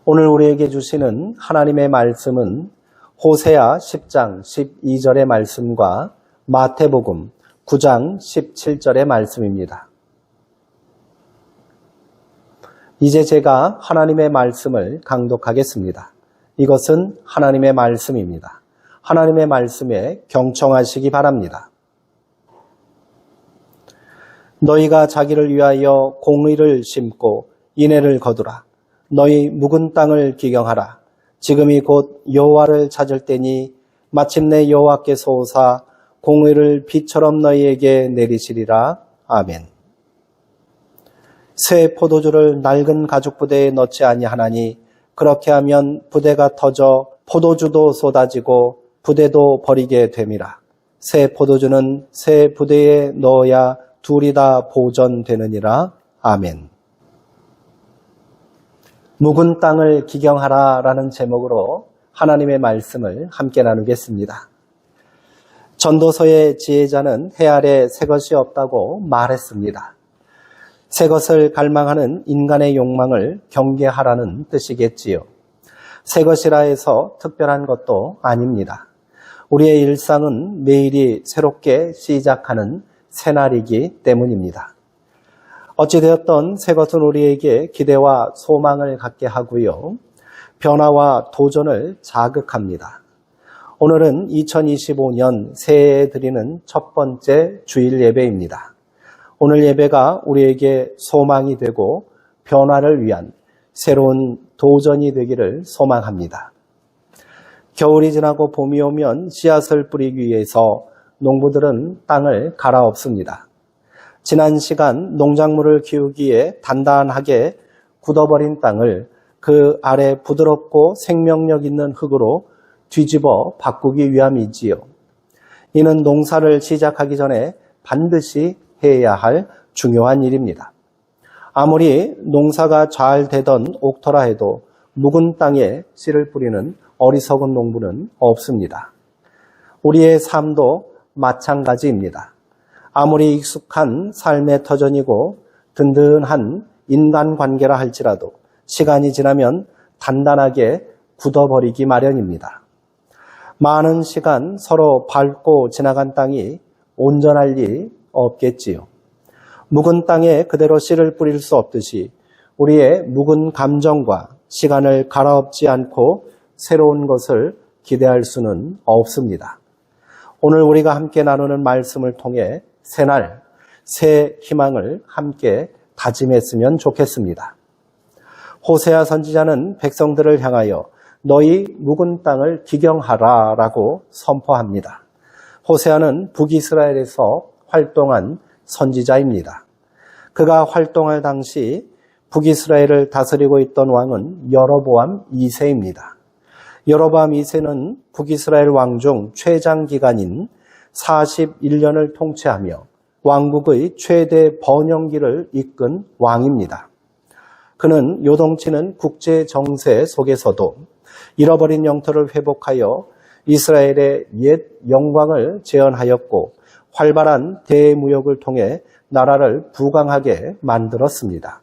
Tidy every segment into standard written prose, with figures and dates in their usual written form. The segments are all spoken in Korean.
오늘 우리에게 주시는 하나님의 말씀은 호세아 10장 12절의 말씀과 마태복음 9장 17절의 말씀입니다. 이제 제가 하나님의 말씀을 강독하겠습니다. 이것은 하나님의 말씀입니다. 하나님의 말씀에 경청하시기 바랍니다. 너희가 자기를 위하여 공의를 심고 인애를 거두라. 너희 묵은 땅을 기경하라. 지금이 곧 여호와를 찾을 때니 마침내 여호와께서 오사 공의를 비처럼 너희에게 내리시리라. 아멘. 새 포도주를 낡은 가죽 부대에 넣지 아니하나니 그렇게 하면 부대가 터져 포도주도 쏟아지고 부대도 버리게 됨이라. 새 포도주는 새 부대에 넣어야 둘이 다 보존되느니라. 아멘. 묵은 땅을 기경하라 라는 제목으로 하나님의 말씀을 함께 나누겠습니다. 전도서의 지혜자는 해 아래 새 것이 없다고 말했습니다. 새 것을 갈망하는 인간의 욕망을 경계하라는 뜻이겠지요. 새 것이라 해서 특별한 것도 아닙니다. 우리의 일상은 매일이 새롭게 시작하는 새날이기 때문입니다. 어찌되었던 새 것은 우리에게 기대와 소망을 갖게 하고요. 변화와 도전을 자극합니다. 오늘은 2025년 새해에 드리는 첫 번째 주일 예배입니다. 오늘 예배가 우리에게 소망이 되고 변화를 위한 새로운 도전이 되기를 소망합니다. 겨울이 지나고 봄이 오면 씨앗을 뿌리기 위해서 농부들은 땅을 갈아엎습니다. 지난 시간 농작물을 키우기에 단단하게 굳어버린 땅을 그 아래 부드럽고 생명력 있는 흙으로 뒤집어 바꾸기 위함이지요. 이는 농사를 시작하기 전에 반드시 해야 할 중요한 일입니다. 아무리 농사가 잘 되던 옥토라 해도 묵은 땅에 씨를 뿌리는 어리석은 농부는 없습니다. 우리의 삶도 마찬가지입니다. 아무리 익숙한 삶의 터전이고 든든한 인간관계라 할지라도 시간이 지나면 단단하게 굳어버리기 마련입니다. 많은 시간 서로 밟고 지나간 땅이 온전할 리 없겠지요. 묵은 땅에 그대로 씨를 뿌릴 수 없듯이 우리의 묵은 감정과 시간을 갈아엎지 않고 새로운 것을 기대할 수는 없습니다. 오늘 우리가 함께 나누는 말씀을 통해 새날, 새 희망을 함께 다짐했으면 좋겠습니다. 호세아 선지자는 백성들을 향하여 너희 묵은 땅을 기경하라 라고 선포합니다. 호세아는 북이스라엘에서 활동한 선지자입니다. 그가 활동할 당시 북이스라엘을 다스리고 있던 왕은 여로보암 2세입니다. 여로보암 2세는 북이스라엘 왕 중 최장 기간인 41년을 통치하며 왕국의 최대 번영기를 이끈 왕입니다. 그는 요동치는 국제 정세 속에서도 잃어버린 영토를 회복하여 이스라엘의 옛 영광을 재현하였고 활발한 대무역을 통해 나라를 부강하게 만들었습니다.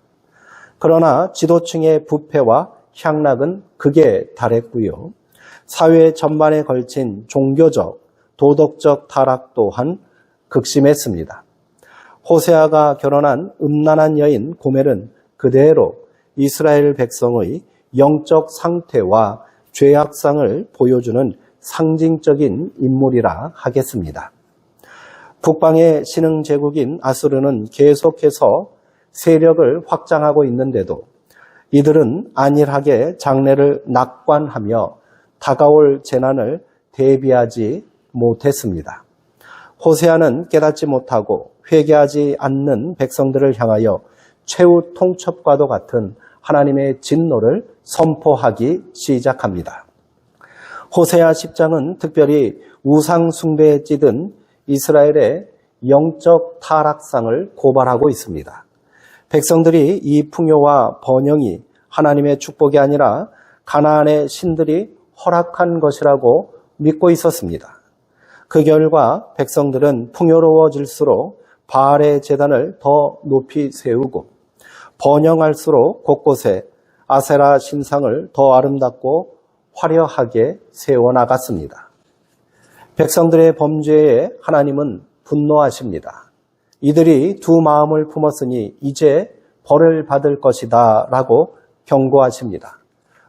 그러나 지도층의 부패와 향락은 극에 달했고요. 사회 전반에 걸친 종교적, 도덕적 타락 또한 극심했습니다. 호세아가 결혼한 음란한 여인 고멜은 그대로 이스라엘 백성의 영적 상태와 죄악상을 보여주는 상징적인 인물이라 하겠습니다. 북방의 신흥 제국인 아수르는 계속해서 세력을 확장하고 있는데도 이들은 안일하게 장래를 낙관하며 다가올 재난을 대비하지 못했습니다. 호세아는 깨닫지 못하고 회개하지 않는 백성들을 향하여 최후 통첩과도 같은 하나님의 진노를 선포하기 시작합니다. 호세아 10장은 특별히 우상 숭배에 찌든 이스라엘의 영적 타락상을 고발하고 있습니다. 백성들이 이 풍요와 번영이 하나님의 축복이 아니라 가나안의 신들이 허락한 것이라고 믿고 있었습니다. 그 결과 백성들은 풍요로워질수록 바알의 제단을 더 높이 세우고 번영할수록 곳곳에 아세라 신상을 더 아름답고 화려하게 세워나갔습니다. 백성들의 범죄에 하나님은 분노하십니다. 이들이 두 마음을 품었으니 이제 벌을 받을 것이다 라고 경고하십니다.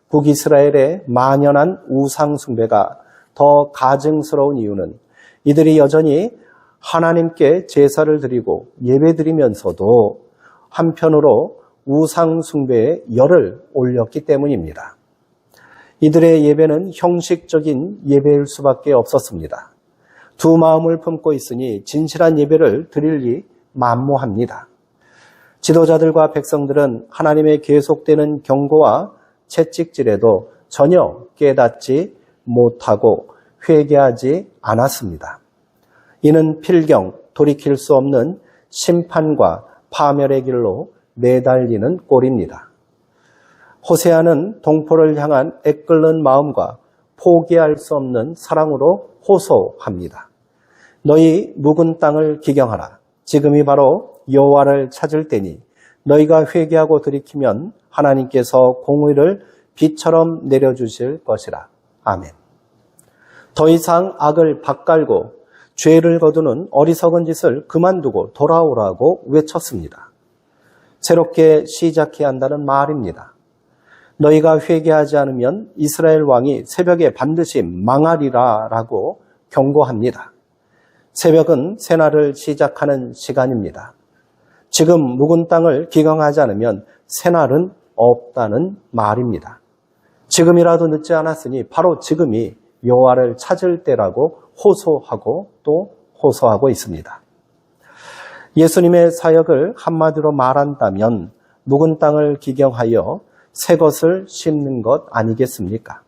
북이스라엘의 만연한 우상 숭배가 더 가증스러운 이유는 이들이 여전히 하나님께 제사를 드리고 예배드리면서도 한편으로 우상 숭배에 열을 올렸기 때문입니다. 이들의 예배는 형식적인 예배일 수밖에 없었습니다. 두 마음을 품고 있으니 진실한 예배를 드릴 리 만무합니다. 지도자들과 백성들은 하나님의 계속되는 경고와 채찍질에도 전혀 깨닫지 못하고 회개하지 않았습니다. 이는 필경 돌이킬 수 없는 심판과 파멸의 길로 내달리는 꼴입니다. 호세아는 동포를 향한 애끓는 마음과 포기할 수 없는 사랑으로 호소합니다. 너희 묵은 땅을 기경하라. 지금이 바로 여호와를 찾을 때니 너희가 회개하고 돌이키면 하나님께서 공의를 비처럼 내려주실 것이라. 아멘. 더 이상 악을 밭갈고 죄를 거두는 어리석은 짓을 그만두고 돌아오라고 외쳤습니다. 새롭게 시작해야 한다는 말입니다. 너희가 회개하지 않으면 이스라엘 왕이 새벽에 반드시 망하리라 라고 경고합니다. 새벽은 새날을 시작하는 시간입니다. 지금 묵은 땅을 기경하지 않으면 새날은 없다는 말입니다. 지금이라도 늦지 않았으니 바로 지금이 여호와를 찾을 때라고 호소하고 또 호소하고 있습니다. 예수님의 사역을 한마디로 말한다면 묵은 땅을 기경하여 새 것을 심는 것 아니겠습니까?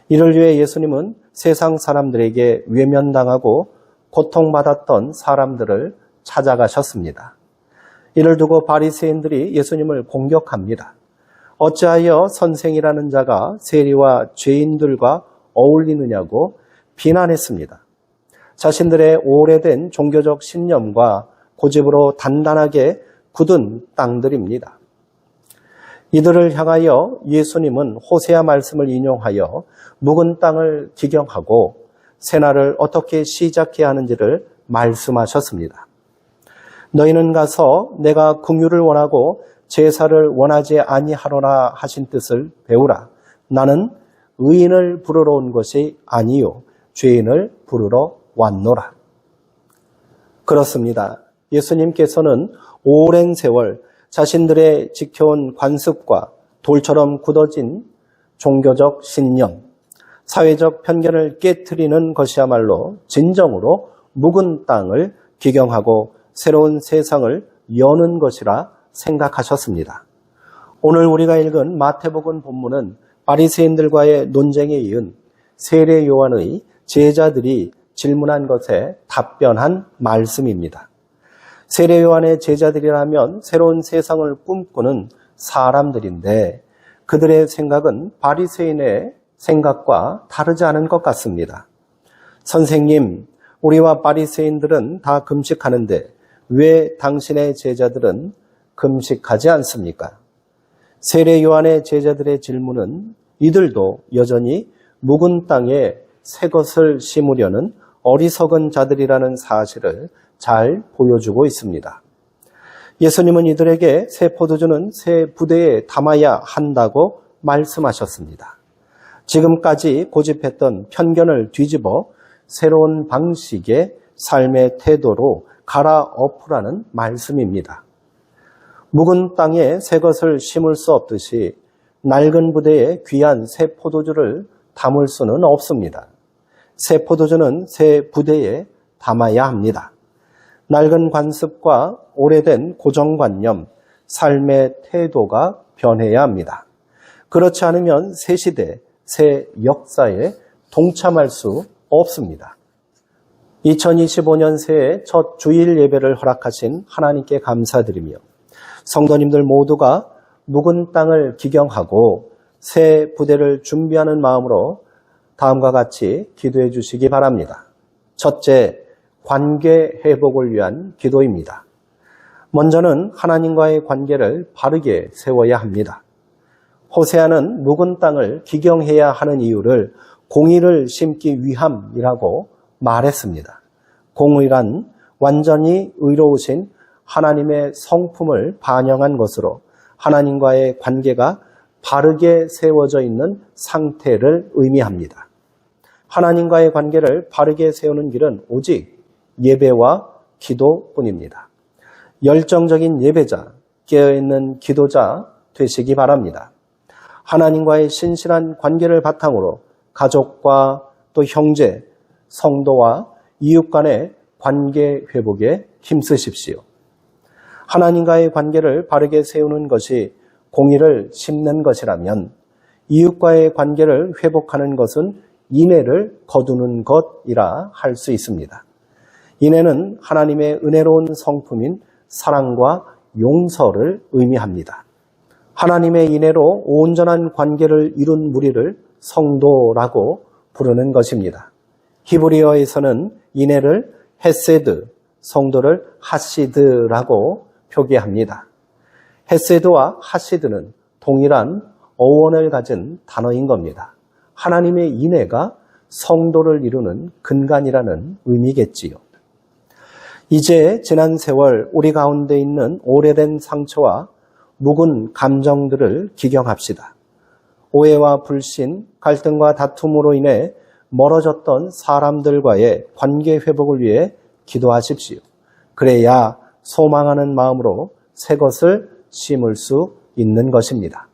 이를 위해 예수님은 세상 사람들에게 외면당하고 고통받았던 사람들을 찾아가셨습니다. 이를 두고 바리새인들이 예수님을 공격합니다. 어찌하여 선생이라는 자가 세리와 죄인들과 어울리느냐고 비난했습니다. 자신들의 오래된 종교적 신념과 고집으로 단단하게 굳은 땅들입니다. 이들을 향하여 예수님은 호세아 말씀을 인용하여 묵은 땅을 기경하고 새날을 어떻게 시작해야 하는지를 말씀하셨습니다. 너희는 가서 내가 긍휼을 원하고 제사를 원하지 아니하노라 하신 뜻을 배우라. 나는 의인을 부르러 온 것이 아니요 죄인을 부르러 왔노라. 그렇습니다. 예수님께서는 오랜 세월 자신들의 지켜온 관습과 돌처럼 굳어진 종교적 신념, 사회적 편견을 깨트리는 것이야말로 진정으로 묵은 땅을 기경하고 새로운 세상을 여는 것이라 생각하셨습니다. 오늘 우리가 읽은 마태복음 본문은 바리새인들과의 논쟁에 이은 세례 요한의 제자들이 질문한 것에 답변한 말씀입니다. 세례 요한의 제자들이라면 새로운 세상을 꿈꾸는 사람들인데 그들의 생각은 바리새인의 생각과 다르지 않은 것 같습니다. 선생님, 우리와 바리새인들은 다 금식하는데 왜 당신의 제자들은 금식하지 않습니까? 세례 요한의 제자들의 질문은 이들도 여전히 묵은 땅에 새 것을 심으려는 어리석은 자들이라는 사실을 잘 보여주고 있습니다. 예수님은 이들에게 새 포도주는 새 부대에 담아야 한다고 말씀하셨습니다. 지금까지 고집했던 편견을 뒤집어 새로운 방식의 삶의 태도로 갈아엎으라는 말씀입니다. 묵은 땅에 새 것을 심을 수 없듯이 낡은 부대에 귀한 새 포도주를 담을 수는 없습니다. 새 포도주는 새 부대에 담아야 합니다. 낡은 관습과 오래된 고정관념, 삶의 태도가 변해야 합니다. 그렇지 않으면 새 시대, 새 역사에 동참할 수 없습니다. 2025년 새해 첫 주일 예배를 허락하신 하나님께 감사드리며 성도님들 모두가 묵은 땅을 기경하고 새 부대를 준비하는 마음으로 다음과 같이 기도해 주시기 바랍니다. 첫째, 관계 회복을 위한 기도입니다. 먼저는 하나님과의 관계를 바르게 세워야 합니다. 호세아는 묵은 땅을 기경해야 하는 이유를 공의를 심기 위함이라고 말했습니다. 공의란 완전히 의로우신 하나님의 성품을 반영한 것으로 하나님과의 관계가 바르게 세워져 있는 상태를 의미합니다. 하나님과의 관계를 바르게 세우는 길은 오직 예배와 기도뿐입니다. 열정적인 예배자, 깨어있는 기도자 되시기 바랍니다. 하나님과의 신실한 관계를 바탕으로 가족과 또 형제, 성도와 이웃 간의 관계 회복에 힘쓰십시오. 하나님과의 관계를 바르게 세우는 것이 공의를 심는 것이라면 이웃과의 관계를 회복하는 것은 인애를 거두는 것이라 할 수 있습니다. 인애는 하나님의 은혜로운 성품인 사랑과 용서를 의미합니다. 하나님의 인애로 온전한 관계를 이룬 무리를 성도라고 부르는 것입니다. 히브리어에서는 인애를 헤세드, 성도를 하시드라고 표기합니다. 헤세드와 하시드는 동일한 어원을 가진 단어인 겁니다. 하나님의 인애가 성도를 이루는 근간이라는 의미겠지요. 이제 지난 세월 우리 가운데 있는 오래된 상처와 묵은 감정들을 기경합시다. 오해와 불신, 갈등과 다툼으로 인해 멀어졌던 사람들과의 관계 회복을 위해 기도하십시오. 그래야 소망하는 마음으로 새 것을 심을 수 있는 것입니다.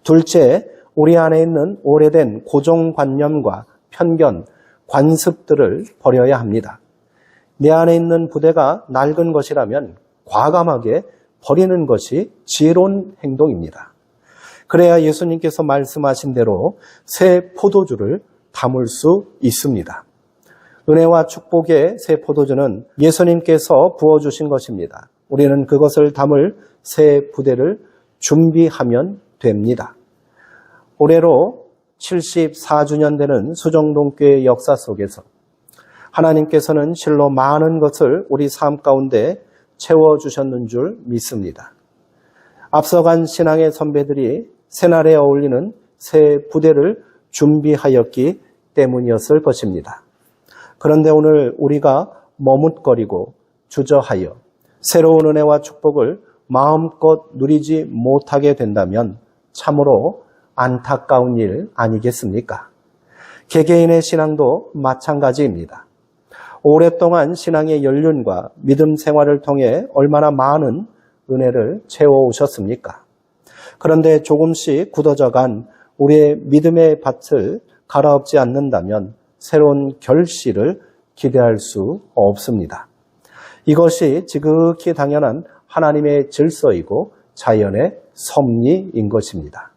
둘째, 우리 안에 있는 오래된 고정관념과 편견, 관습들을 버려야 합니다. 내 안에 있는 부대가 낡은 것이라면 과감하게 버리는 것이 지혜로운 행동입니다. 그래야 예수님께서 말씀하신 대로 새 포도주를 담을 수 있습니다. 은혜와 축복의 새 포도주는 예수님께서 부어주신 것입니다. 우리는 그것을 담을 새 부대를 준비하면 됩니다. 올해로 74주년 되는 수정동교회 역사 속에서 하나님께서는 실로 많은 것을 우리 삶 가운데 채워주셨는 줄 믿습니다. 앞서간 신앙의 선배들이 새날에 어울리는 새 부대를 준비하였기 때문이었을 것입니다. 그런데 오늘 우리가 머뭇거리고 주저하여 새로운 은혜와 축복을 마음껏 누리지 못하게 된다면 참으로 안타까운 일 아니겠습니까? 개개인의 신앙도 마찬가지입니다. 오랫동안 신앙의 연륜과 믿음 생활을 통해 얼마나 많은 은혜를 채워오셨습니까? 그런데 조금씩 굳어져간 우리의 믿음의 밭을 갈아엎지 않는다면 새로운 결실을 기대할 수 없습니다. 이것이 지극히 당연한 하나님의 질서이고 자연의 섭리인 것입니다.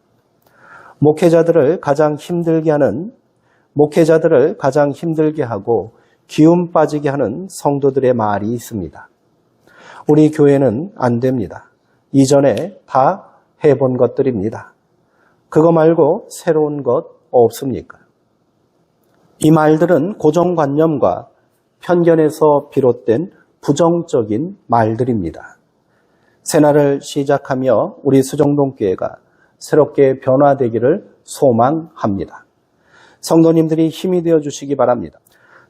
목회자들을 가장 힘들게 하고 기운 빠지게 하는 성도들의 말이 있습니다. 우리 교회는 안 됩니다. 이전에 다 해본 것들입니다. 그거 말고 새로운 것 없습니까? 이 말들은 고정관념과 편견에서 비롯된 부정적인 말들입니다. 새날을 시작하며 우리 수정동교회가 새롭게 변화되기를 소망합니다. 성도님들이 힘이 되어 주시기 바랍니다.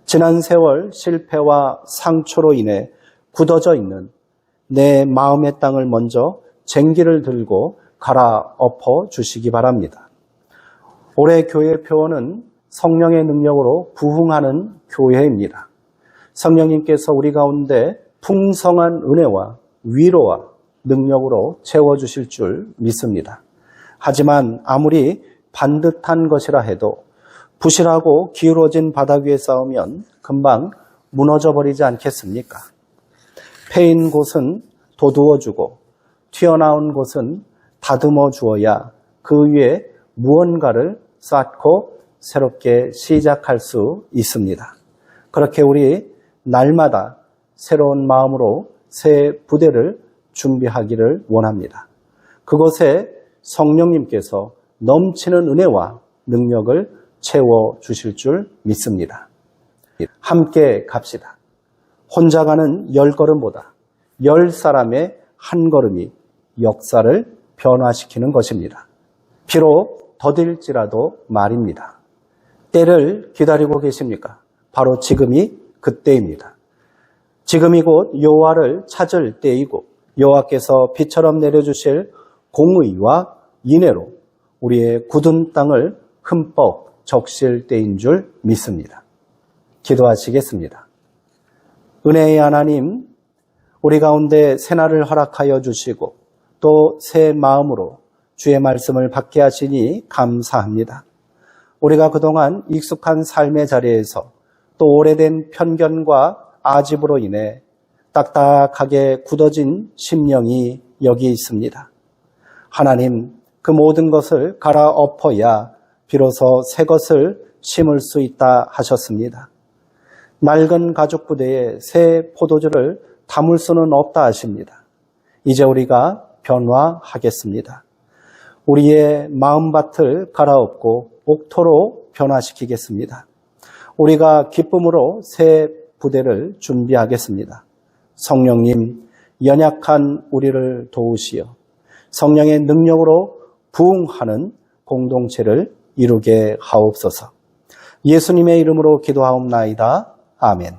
지난 세월 실패와 상처로 인해 굳어져 있는 내 마음의 땅을 먼저 쟁기를 들고 갈아엎어 주시기 바랍니다. 올해 교회 표어는 성령의 능력으로 부흥하는 교회입니다. 성령님께서 우리 가운데 풍성한 은혜와 위로와 능력으로 채워주실 줄 믿습니다. 하지만 아무리 반듯한 것이라 해도 부실하고 기울어진 바닥 위에 쌓으면 금방 무너져 버리지 않겠습니까? 패인 곳은 도두어주고 튀어나온 곳은 다듬어 주어야 그 위에 무언가를 쌓고 새롭게 시작할 수 있습니다. 그렇게 우리 날마다 새로운 마음으로 새 부대를 준비하기를 원합니다. 그곳에 성령님께서 넘치는 은혜와 능력을 채워주실 줄 믿습니다. 함께 갑시다. 혼자 가는 10걸음보다 10사람의 한 걸음이 역사를 변화시키는 것입니다. 비록 더딜지라도 말입니다. 때를 기다리고 계십니까? 바로 지금이 그때입니다. 지금이 곧 여호와를 찾을 때이고 여호와께서 비처럼 내려주실 공의와 인애로 우리의 굳은 땅을 흠뻑 적실 때인 줄 믿습니다. 기도하시겠습니다. 은혜의 하나님, 우리 가운데 새날을 허락하여 주시고 또 새 마음으로 주의 말씀을 받게 하시니 감사합니다. 우리가 그동안 익숙한 삶의 자리에서 또 오래된 편견과 아집으로 인해 딱딱하게 굳어진 심령이 여기 있습니다. 하나님, 그 모든 것을 갈아엎어야 비로소 새 것을 심을 수 있다 하셨습니다. 낡은 가죽 부대에 새 포도주를 담을 수는 없다 하십니다. 이제 우리가 변화하겠습니다. 우리의 마음밭을 갈아엎고 옥토로 변화시키겠습니다. 우리가 기쁨으로 새 부대를 준비하겠습니다. 성령님, 연약한 우리를 도우시어 성령의 능력으로 부흥하는 공동체를 이루게 하옵소서. 예수님의 이름으로 기도하옵나이다. 아멘.